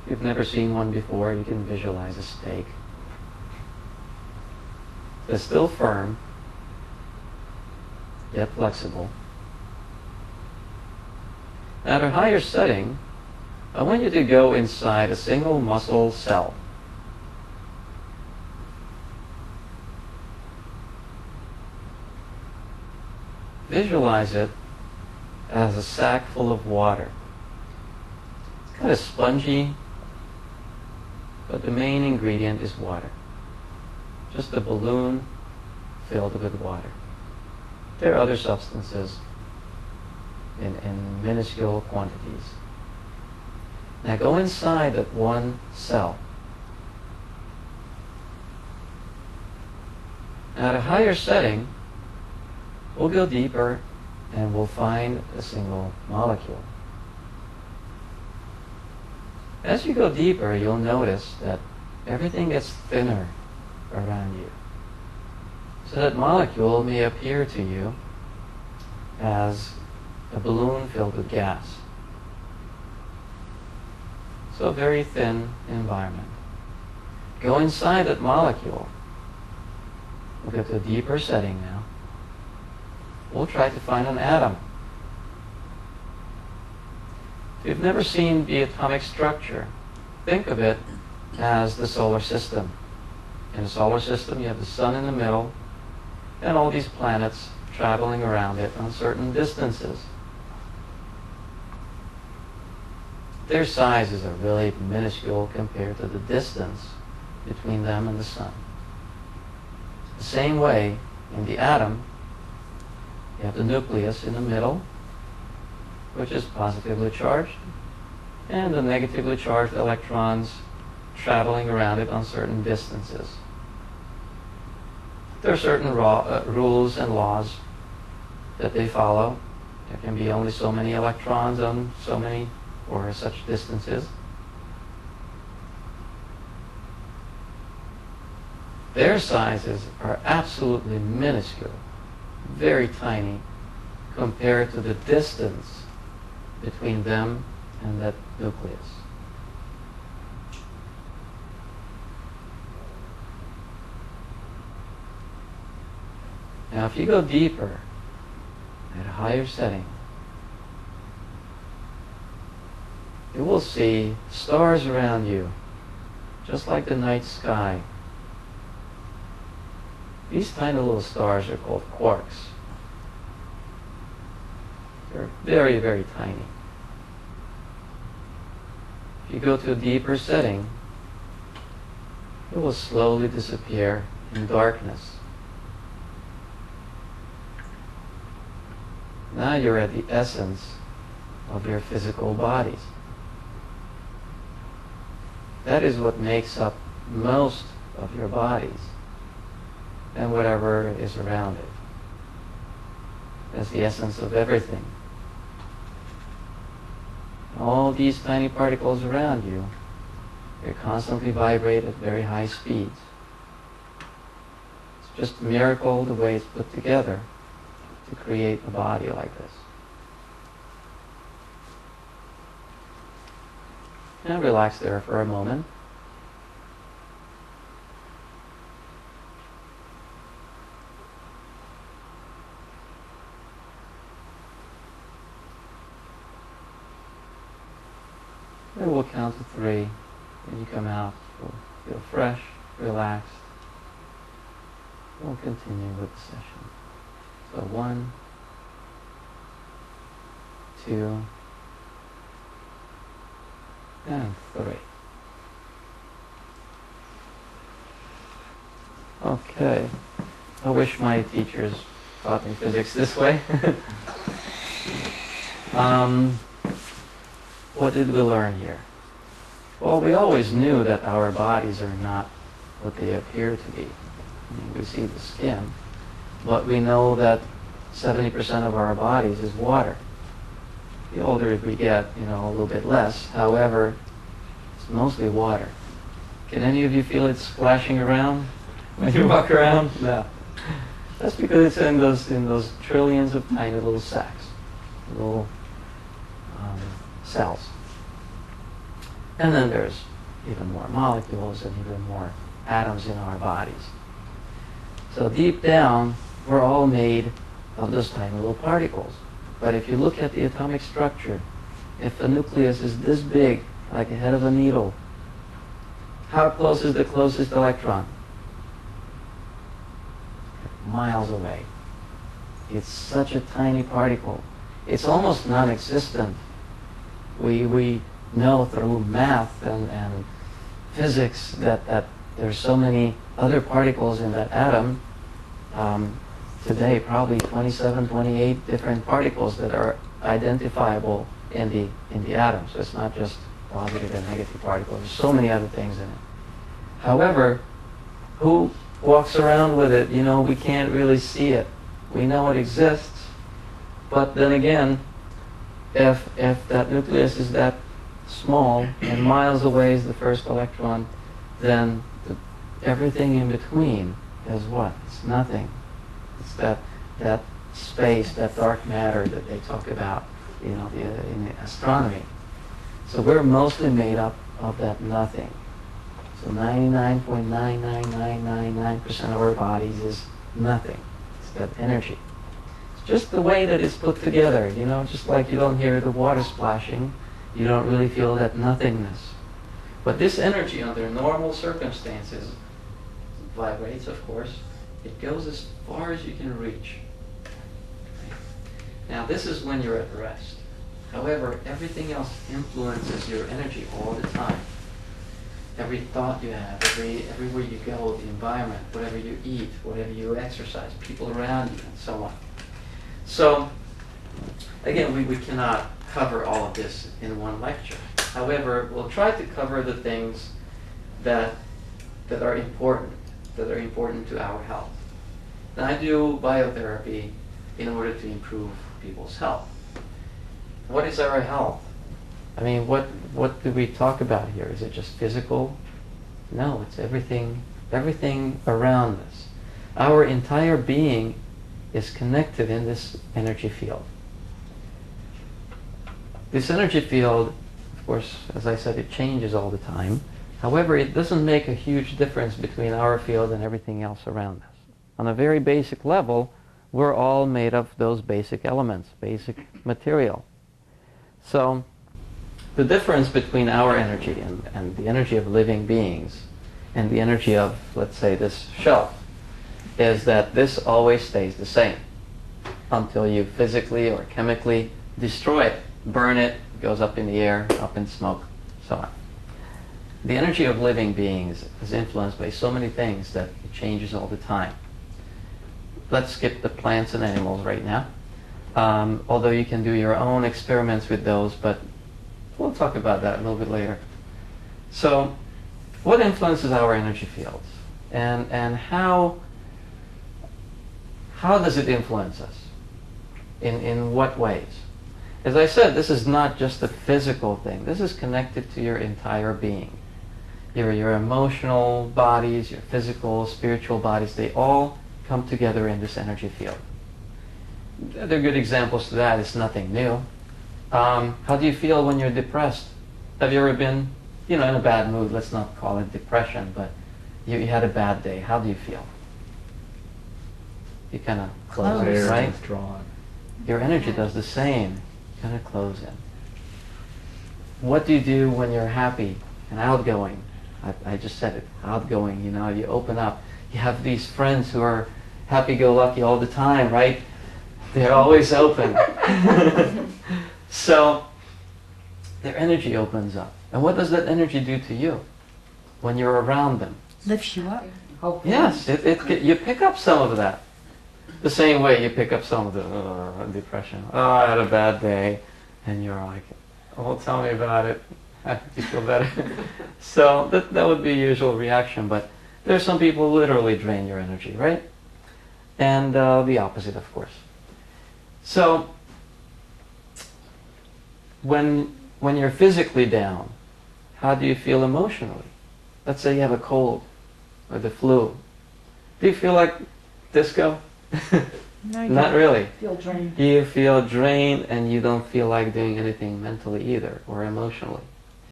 If you've never seen one before, you can visualize a steak. It's still firm, yet flexible. At a higher setting, I want you to go inside a single muscle cell. Visualize it as a sack full of water. It's kind of spongy, but the main ingredient is water. Just a balloon filled with water. There are other substances in minuscule quantities. Now go inside that one cell. At a higher setting, we'll go deeper and we'll find a single molecule. As you go deeper, you'll notice that everything gets thinner around you. So that molecule may appear to you as a balloon filled with gas. So a very thin environment. Go inside that molecule. We'll get to a deeper setting now. We'll try to find an atom. If you've never seen the atomic structure, think of it as the solar system. In the solar system, you have the sun in the middle, and all these planets traveling around it on certain distances. Their sizes are really minuscule compared to the distance between them and the sun. The same way, in the atom, you have the nucleus in the middle, which is positively charged, and the negatively charged electrons traveling around it on certain distances. There are certain rules and laws that they follow. There can be only so many electrons on so many or such distances. Their sizes are absolutely minuscule, very tiny, compared to the distance between them and that nucleus. Now, if you go deeper, at a higher setting, you will see stars around you, just like the night sky. These tiny little stars are called quarks. They're very, very tiny. If you go to a deeper setting, it will slowly disappear in darkness. Now you're at the essence of your physical bodies. That is what makes up most of your bodies and whatever is around it. That's the essence of everything. All these tiny particles around you, they constantly vibrate at very high speeds. It's just a miracle the way it's put together to create a body like this. Now relax there for a moment. Then we'll count to 3. When you come out, you'll feel fresh, relaxed. We'll continue with the session. So 1, 2, and 3. Okay. I wish my teachers taught me physics this way. What did we learn here? Well, we always knew that our bodies are not what they appear to be. I mean, we see the skin, but we know that 70% of our bodies is water. The older we get, a little bit less. However, it's mostly water. Can any of you feel it splashing around when you walk around? No. That's because it's in those trillions of tiny little sacs, little cells. And then there's even more molecules and even more atoms in our bodies. So deep down, we're all made of those tiny little particles. But if you look at the atomic structure, if a nucleus is this big, like the head of a needle, how close is the closest electron? Miles away. It's such a tiny particle. It's almost non-existent. We know through math and physics that there's so many other particles in that atom. Today, probably 27, 28 different particles that are identifiable in the atom. So it's not just positive and negative particles. There's so many other things in it. However, who walks around with it? You know, we can't really see it. We know it exists, but then again, if that nucleus is that small and miles away is the first electron, then everything in between is what? It's nothing. It's that space, that dark matter that they talk about, you know, in astronomy. So we're mostly made up of that nothing. So 99.99999% of our bodies is nothing. It's that energy. It's just the way that it's put together, you know, just like you don't hear the water splashing, you don't really feel that nothingness. But this energy under normal circumstances vibrates, of course. It goes as far as you can reach. Now this is when you're at rest. However, everything else influences your energy all the time. Every thought you have, everywhere you go, the environment, whatever you eat, whatever you exercise, people around you, and so on. So, again, we cannot cover all of this in one lecture. However, we'll try to cover the things that are important to our health. Now, I do biotherapy in order to improve people's health. What is our health? I mean, what do we talk about here? Is it just physical? No, it's everything around us. Our entire being is connected in this energy field. This energy field, of course, as I said, it changes all the time. However, it doesn't make a huge difference between our field and everything else around us. On a very basic level, we're all made of those basic elements, basic material. So, the difference between our energy and the energy of living beings and the energy of, let's say, this shelf is that this always stays the same until you physically or chemically destroy it, burn it, it goes up in the air, up in smoke, so on. The energy of living beings is influenced by so many things that it changes all the time. Let's skip the plants and animals right now, although you can do your own experiments with those, but we'll talk about that a little bit later. So, what influences our energy fields? And how does it influence us? In what ways? As I said, this is not just a physical thing. This is connected to your entire being. Your emotional bodies, your physical, spiritual bodies, they all come together in this energy field. There are good examples to that. It's nothing new. How do you feel when you're depressed? Have you ever been, in a bad mood? Let's not call it depression, but you had a bad day. How do you feel? You kind of close in, right? Withdrawn. Your energy does the same. Kind of close in. What do you do when you're happy and outgoing? I just said it. Outgoing. You open up. You have these friends who are happy-go-lucky all the time, right? They're always open. So, their energy opens up. And what does that energy do to you when you're around them? Lifts you up. Hopefully. Yes, you pick up some of that. The same way you pick up some of the depression. Oh, I had a bad day. And you're like, oh, tell me about it. Do you feel better? So that would be a usual reaction. But there's some people who literally drain your energy, right? And the opposite, of course. So, when you're physically down, how do you feel emotionally? Let's say you have a cold or the flu. Do you feel like disco? No, Not really. Feel drained. You feel drained and you don't feel like doing anything mentally either or emotionally.